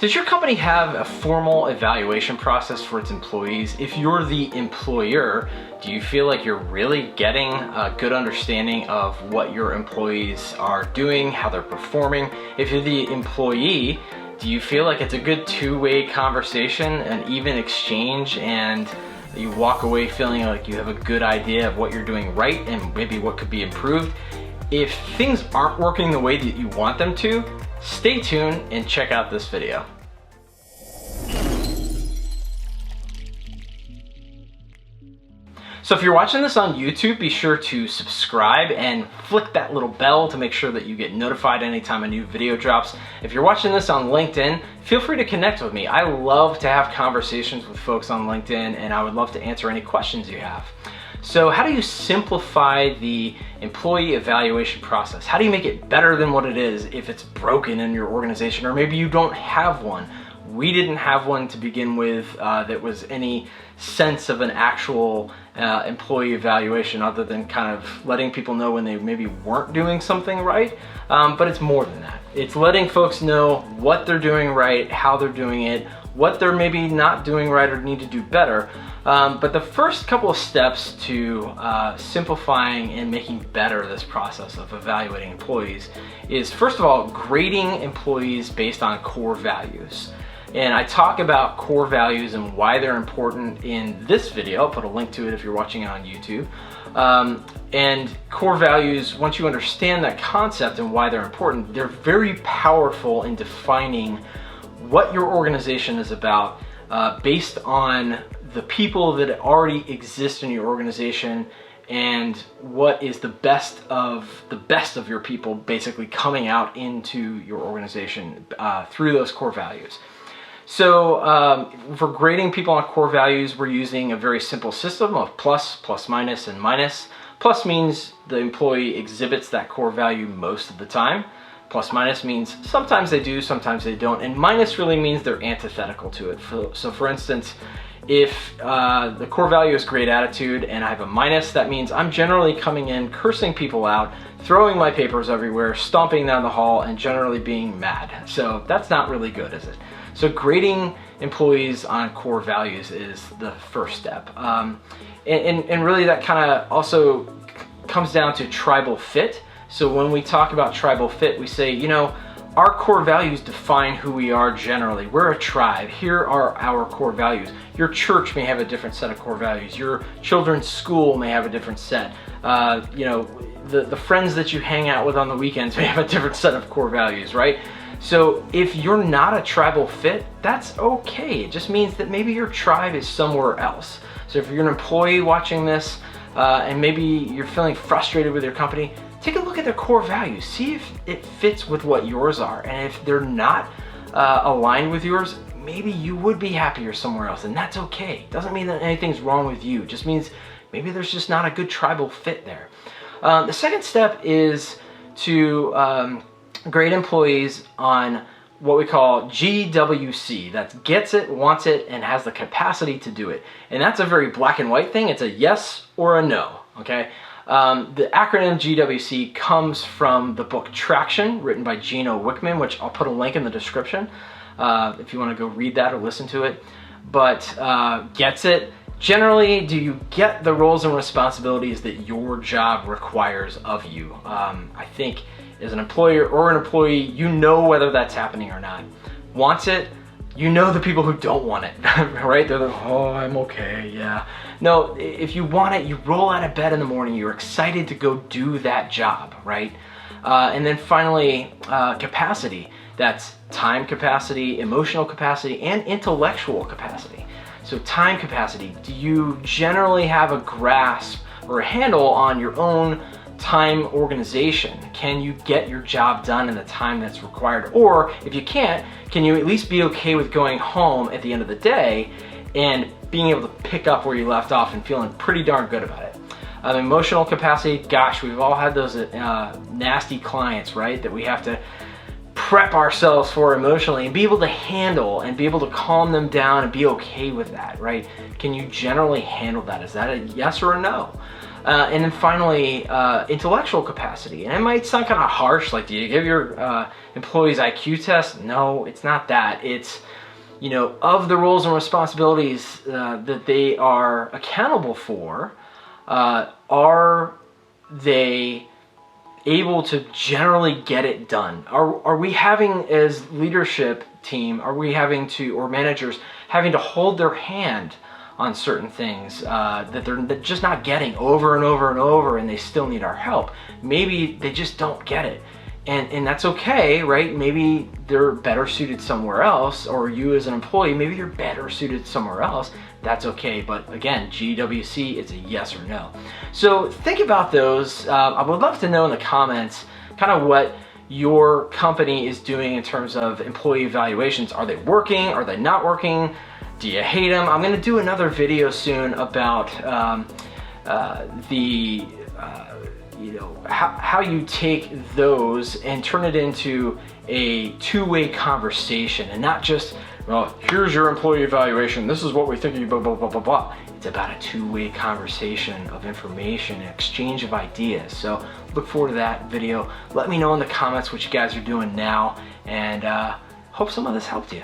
Does your company have a formal evaluation process for its employees? If you're the employer, do you feel like you're really getting a good understanding of what your employees are doing, how they're performing? If you're the employee, do you feel like it's a good two-way conversation, an even exchange, and you walk away feeling like you have a good idea of what you're doing right and maybe what could be improved? If things aren't working the way that you want them to, stay tuned and check out this video. So if you're watching this on YouTube, be sure to subscribe and flick that little bell to make sure that you get notified anytime a new video drops. If you're watching this on LinkedIn, feel free to connect with me. I love to have conversations with folks on LinkedIn, and I would love to answer any questions you have. So how do you simplify the employee evaluation process? How do you make it better than what it is if it's broken in your organization, or maybe you don't have one? We didn't have one to begin with that was any sense of an actual employee evaluation other than kind of letting people know when they maybe weren't doing something right. But it's more than that. It's letting folks know what they're doing right, how they're doing it, what they're maybe not doing right or need to do better. But the first couple of steps to simplifying and making better this process of evaluating employees is, first of all, grading employees based on core values. And I talk about core values and why they're important in this video. I'll put a link to it if you're watching it on YouTube. And core values, once you understand that concept and why they're important, they're very powerful in defining what your organization is about based on the people that already exist in your organization and what is the best of your people basically coming out into your organization through those core values. So for grading people on core values, we're using a very simple system of plus, plus minus, and minus. Plus means the employee exhibits that core value most of the time. Plus minus means sometimes they do, sometimes they don't. And minus really means they're antithetical to it. So for instance, if the core value is great attitude and I have a minus, that means I'm generally coming in, cursing people out, throwing my papers everywhere, stomping down the hall, and generally being mad. So that's not really good, is it? So grading employees on core values is the first step. And really that kind of also comes down to tribal fit. So when we talk about tribal fit, we say, you know, our core values define who we are generally. We're a tribe. Here are our core values. Your church may have a different set of core values. Your children's school may have a different set. You know, the friends that you hang out with on the weekends may have a different set of core values, right? So if you're not a tribal fit, that's okay. It just means that maybe your tribe is somewhere else. So if you're an employee watching this and maybe you're feeling frustrated with your company, take a look at their core values. See if it fits with what yours are. And if they're not aligned with yours, maybe you would be happier somewhere else, and that's okay. Doesn't mean that anything's wrong with you. It just means maybe there's just not a good tribal fit there. The second step is to grade employees on what we call GWC. That's gets it, wants it, and has the capacity to do it. And that's a very black and white thing. It's a yes or a no, okay? The acronym GWC comes from the book Traction, written by Gino Wickman, which I'll put a link in the description if you want to go read that or listen to it. But gets it. Generally, do you get the roles and responsibilities that your job requires of you? I think as an employer or an employee, you know whether that's happening or not. Wants it, you know the people who don't want it, right? They're like, oh, I'm okay, yeah. No, if you want it, you roll out of bed in the morning, you're excited to go do that job, right? And then finally, capacity. That's time capacity, emotional capacity, and intellectual capacity. So time capacity, do you generally have a grasp or a handle on your own time organization? Can you get your job done in the time that's required? Or if you can't, can you at least be okay with going home at the end of the day and being able to pick up where you left off and feeling pretty darn good about it? Emotional capacity, gosh, we've all had those nasty clients, right? That we have to prep ourselves for emotionally and be able to handle and be able to calm them down and be okay with that, right? Can you generally handle that? Is that a yes or a no? And then finally, intellectual capacity. And it might sound kind of harsh, like, do you give your employees IQ tests? No, it's not that. It's, you know, of the roles and responsibilities that they are accountable for, are they able to generally get it done? Are we having, as leadership team, are we having to, or managers, having to hold their hand on certain things that they're just not getting over and over and over, and they still need our help? Maybe they just don't get it. And that's okay, right? Maybe they're better suited somewhere else, or you as an employee, maybe you're better suited somewhere else. That's okay, but again, GWC, it's a yes or no. So think about those. I would love to know in the comments kind of what your company is doing in terms of employee evaluations. Are they working? Are they not working? Do you hate them? I'm gonna do another video soon about you know, how you take those and turn it into a two-way conversation, and not just, well, here's your employee evaluation, this is what we think of you, blah, blah, blah, blah, blah. It's about a two-way conversation of information and exchange of ideas. So look forward to that video. Let me know in the comments what you guys are doing now, and hope some of this helped you.